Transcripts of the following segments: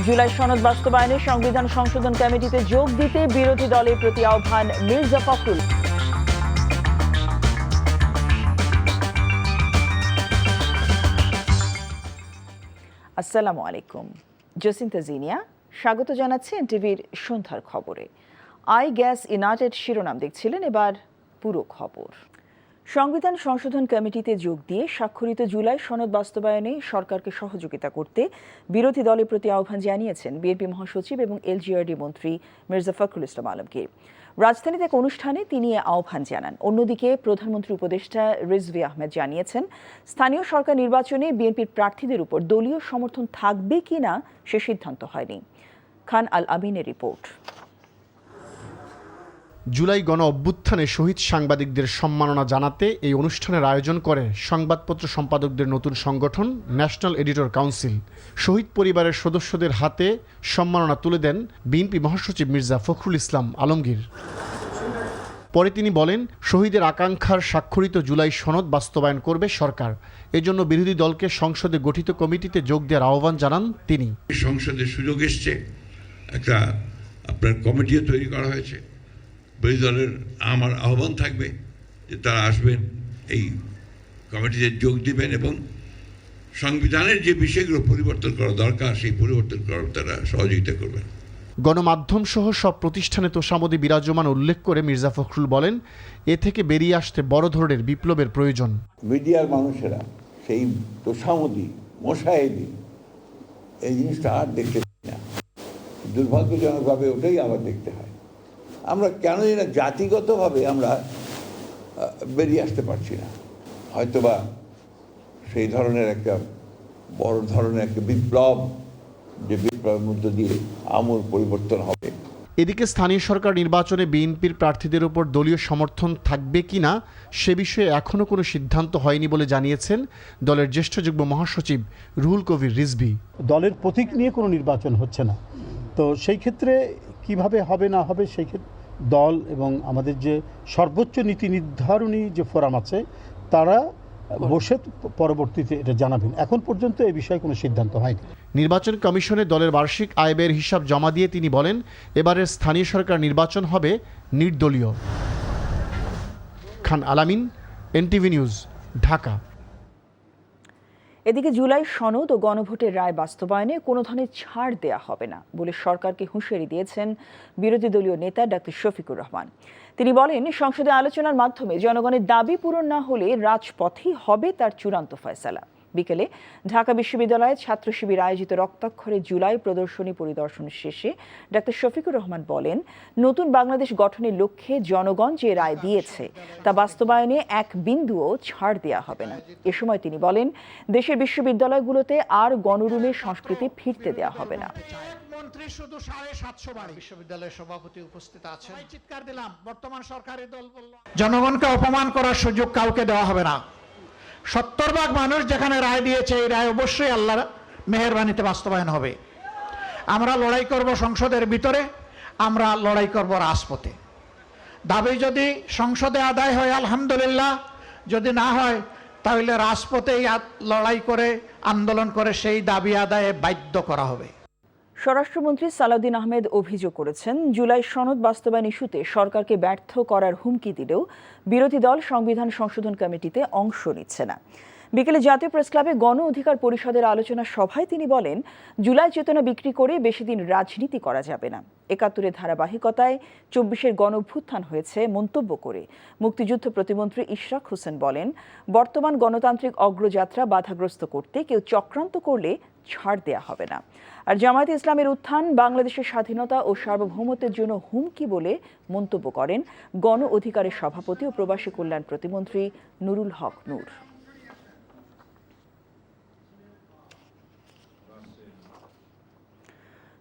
জুলাই সনদ বাস্তবায়নে সংবিধান সংশোধন কমিটিতে যোগ দিতে বিরোধী দলের প্রতি আহ্বান মির্জা ফখরুল। আসসালামু আলাইকুম, জসিন্তা জিনিয়া স্বাগত জানাচ্ছি এনটিভির সন্ধ্যার খবরে। আই গ্যাস ইউনাইটেড শিরোনাম দেখছিলেন, এবার পুরো খবর। সংবিধান সংশোধন কমিটিতে যোগ দিয়ে স্বাক্ষরিত জুলাই সনদ বাস্তবায়নে সরকারকে সহযোগিতা করতে বিরোধী দলের প্রতি আহ্বান জানিয়েছেন বিএনপি মহাসচিব এবং এলজিআরডি মন্ত্রী মির্জা ফখরুল ইসলাম আলমগীর। রাজধানীতে এক অনুষ্ঠানে তিনি এ আহ্বান জানান। অন্যদিকে প্রধানমন্ত্রী উপদেষ্টা রিজভী আহমেদ জানিয়েছেন, স্থানীয় সরকার নির্বাচনে বিএনপির প্রার্থীদের উপর দলীয় সমর্থন থাকবে কিনা সে সিদ্ধান্ত হয়নি। খান আল আমিনের রিপোর্ট। জুলাই গণ অভ্যুত্থানে শহীদ সাংবাদিকদের সম্মাননা জানাতে এই অনুষ্ঠানের আয়োজন করে সংবাদপত্র সম্পাদকদের নতুন সংগঠন ন্যাশনাল এডিটর কাউন্সিল। শহীদ পরিবারের সদস্যদের হাতে সম্মাননা তুলে দেন বিএনপি মহাসচিব মির্জা ফখরুল ইসলাম আলমগীর। পরে তিনি বলেন, শহীদের আকাঙ্ক্ষার স্বাক্ষরিত জুলাই সনদ বাস্তবায়ন করবে সরকার। এজন্য বিরোধী দলকে সংসদে গঠিত কমিটিতে যোগ দেওয়ার আহ্বান জানান তিনি। সংসদে সুযোগ এসছে, একটা আপনার কমিটিও তৈরি করা হয়েছে। বিরোধী দলের আমার আহ্বান থাকবে যে তারা আসবেন, এই কমিটিতে যোগ দিবেন এবং সংবিধানের যে বিষয়গুলো পরিবর্তন করা দরকার সেই পরিবর্তন করার তারা সহযোগিতা করবেন। গণমাধ্যম সহ সব প্রতিষ্ঠানে তোষামোদী বিরাজমান উল্লেখ করে মির্জা ফখরুল বলেন, এ থেকে বেরিয়ে আসতে বড় ধরনের বিপ্লবের প্রয়োজন। মিডিয়ার মানুষেরা সেই তোষামোদী মশায়েদি এই জিনিসটা আর দেখতে পাই না। দুর্ভাগ্যজনকভাবে ওটাই আবার দেখতে হয়। আমরা কেন জানি না জাতিগতভাবে আমরা বেরিয়ে আসতে পারছি না। হয়তোবা সেই ধরনের একটা বড় ধরনের একটা বিপ্লব, যে বিপ্লবের মধ্য দিয়ে আমূল পরিবর্তন হবে। এদিকে স্থানীয় সরকার নির্বাচনে বিএনপির প্রার্থীদের উপর দলীয় সমর্থন থাকবে কিনা সে বিষয়ে এখনও কোনো সিদ্ধান্ত হয়নি বলে জানিয়েছেন দলের জ্যেষ্ঠ যুগ্ম মহাসচিব রুহুল কবির রিজভী। দলের প্রতীক নিয়ে কোনো নির্বাচন হচ্ছে না, তো সেই ক্ষেত্রে কিভাবে হবে না হবে সেই ক্ষেত্রে দল এবং আমাদের যে সর্বোচ্চ নীতি নির্ধারণী যে ফোরাম আছে তারা বসে পরবর্তীতে এটা জানাবেন। এখন পর্যন্ত এই বিষয়ে কোনো সিদ্ধান্ত হয়নি। নির্বাচন কমিশনে দলের বার্ষিক আয় ব্যয়ের হিসাব জমা দিয়ে তিনি বলেন, এবারের স্থানীয় সরকার নির্বাচন হবে নির্দলীয়। খান আলামিন, এনটিভি নিউজ, ঢাকা। এদিকে জুলাই সনদ ও গণভোটের রায় বাস্তবায়নে কোনো ধরনের ছাড় দেয়া হবে না বলে সরকারকে হুঁশিয়ারি দিয়েছেন বিরোধী দলীয় নেতা ডক্টর শফিকুর রহমান। তিনি বলেন, সংসদে আলোচনার মাধ্যমে জনগণের দাবি পূরণ না হলে রাজপথেই হবে তার চূড়ান্ত ফয়সালা। বিকেলে ঢাকা বিশ্ববিদ্যালয়ে ছাত্র শিবির আয়োজিত রক্তাক্ষরে জুলাই প্রদর্শনী পরিদর্শন শেষে ডক্টর শফিকুর রহমান বলেন, নতুন বাংলাদেশ গঠনের লক্ষ্যে জনগণ যে রায় দিয়েছে তা বাস্তবায়নে এক বিন্দুও ছাড় দেওয়া হবে না। এ সময় তিনি বলেন, দেশের বিশ্ববিদ্যালয়গুলোতে আর গণরুমের সংস্কৃতি ফিরতে দেওয়া হবে না। মন্ত্রী শুধু 750 বাড়ি বিশ্ববিদ্যালয়ের সভাপতি উপস্থিত আছেন। চিৎকার দিলাম, বর্তমান সরকারি দল বলল জনগণকে অপমান করার সুযোগ কাউকে দেওয়া হবে না। 70 ভাগ মানুষ যেখানে রায় দিয়েছে, এই রায় অবশ্যই আল্লাহর মেহেরবানিতে বাস্তবায়ন হবে। আমরা লড়াই করব সংসদের ভিতরে, আমরা লড়াই করব রাজপথে। দাবি যদি সংসদে আদায় হয় আলহামদুলিল্লাহ, যদি না হয় তাহলে রাজপথেই লড়াই করে আন্দোলন করে সেই দাবি আদায়ে বাধ্য করা হবে। স্বরাষ্ট্রমন্ত্রী সালাউদ্দিন আহমেদ অভিযোগ করেছেন, জুলাই সনদ বাস্তবায়ন ইস্যুতে সরকারকে ব্যর্থ করার হুমকি দিলেও বিরোধী দল সংবিধান সংশোধন কমিটিতে অংশ নিচ্ছে না। বিকেলে জাতীয় প্রেসক্লাবে গণ অধিকার পরিষদের আলোচনা সভায় তিনি বলেন, জুলাই চেতনা বিক্রি করে বেশি দিন রাজনীতি করা যাবে না। ৭১-এর ধারাবাহিকতায় ২৪-এর গণ অভ্যুত্থান হয়েছে মন্তব্য করে মুক্তিযুদ্ধ প্রতিমন্ত্রী ইশরাক হোসেন বলেন, বর্তমান গণতান্ত্রিক অগ্রযাত্রা বাধাগ্রস্ত করতে কেউ চক্রান্ত করলে ছাড় দেয়া হবে না। আর জামায়াতে ইসলামের উত্থান বাংলাদেশের স্বাধীনতা ও সার্বভৌমত্বের জন্য হুমকি বলে মন্তব্য করেন গণ অধিকারের সভাপতি ও প্রবাসী কল্যাণ প্রতিমন্ত্রী নুরুল হক নূর।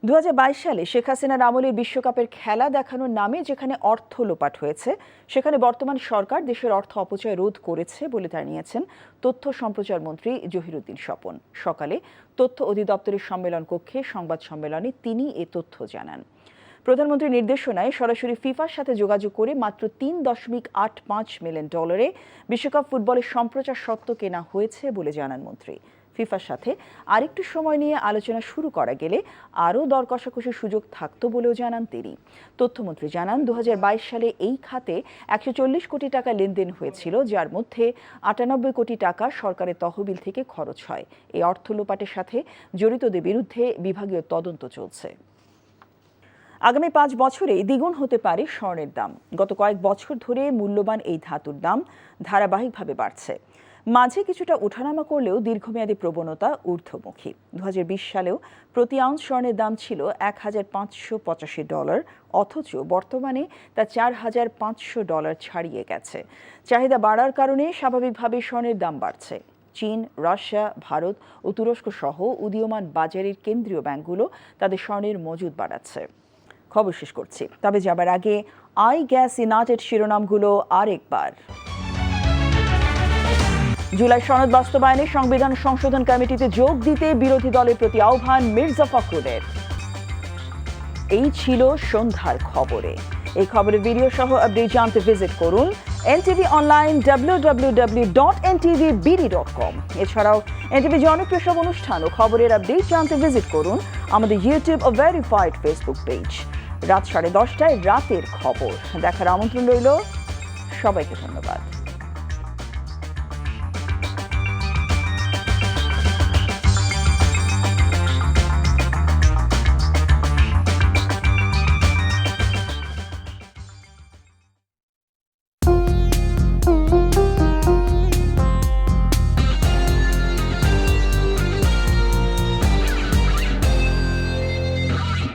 ২০২২ সালে শেখ হাসিনার আমলের বিশ্বকাপের খেলা দেখানোর নামে যেখানে অর্থ লোপাট হয়েছে, সেখানে বর্তমান সরকার দেশের অর্থ অপচয় রোধ করেছে বলে জানিয়েছেন তথ্য সম্প্রচার মন্ত্রী জহিরুদ্দিন স্বপন। সকালে তথ্য অধিদপ্তরের সম্মেলন কক্ষে সংবাদ সম্মেলনে তিনি এ তথ্য জানান। প্রধানমন্ত্রীর নির্দেশনায় সরাসরি ফিফার সাথে যোগাযোগ করে মাত্র $3.85 মিলিয়ন বিশ্বকাপ ফুটবলের সম্প্রচার স্বত্ব কেনা হয়েছে বলে জানান মন্ত্রী। ফিফার সাথে আরেকটু সময় নিয়ে আলোচনা শুরু করা গেলে আরও দর কষাকষির সুযোগ থাকতো বলেও জানান তিনি। তথ্যমন্ত্রী জানান 2022 সালে এই খাতে 140 কোটি টাকা লেনদেন হয়েছিল, যার মধ্যে 98 কোটি টাকা সরকারের তহবিল থেকে খরচ হয়। এই অর্থ লোপাটের সাথে জড়িতদের বিরুদ্ধে বিভাগীয় তদন্ত চলছে। আগামী 5 বছরে দ্বিগুণ হতে পারে স্বর্ণের দাম। গত কয়েক বছর ধরে মূল্যবান এই ধাতুর দাম ধারাবাহিকভাবে বাড়ছে। মাঝে কিছুটা ওঠানামা করলেও দীর্ঘমেয়াদী প্রবণতা ঊর্ধ্বমুখী। 2020 সালেও প্রতি আউন্স স্বর্ণের দাম ছিল $1,585, অথচ বর্তমানে তা $4,500 ছাড়িয়ে গেছে। চাহিদা বাড়ার কারণে স্বাভাবিকভাবে স্বর্ণের দাম বাড়ছে। চীন, রাশিয়া, ভারত ও তুরস্ক সহ উদীয়মান বাজারের কেন্দ্রীয় ব্যাংকগুলো তাদের স্বর্ণের মজুদ বাড়াচ্ছে। খবর শেষ করছি, তবে যাবার আগে আই গ্যাস ইউনাইটেড শিরোনামগুলো আরেকবার। জুলাই সনদ বাস্তবায়নে সংবিধান সংশোধন কমিটিতে যোগ দিতে বিরোধী দলের প্রতি আহ্বান মির্জা ফখরুলের। এই ছিল সন্ধ্যার খবরে। এই খবরের ভিডিও সহ আপডেট জানতে ভিজিট করুন এনটিভি অনলাইন www.ntvbd.com। এছাড়াও এনটিভি জনপ্রিয় সব অনুষ্ঠান ও খবরের আপডেট জানতে ভিজিট করুন আমাদের ইউটিউব ও ভেরিফাইড ফেসবুক পেজ। রাত 10:30টায় রাতের খবর দেখার আমন্ত্রণ রইল। সবাইকে ধন্যবাদ।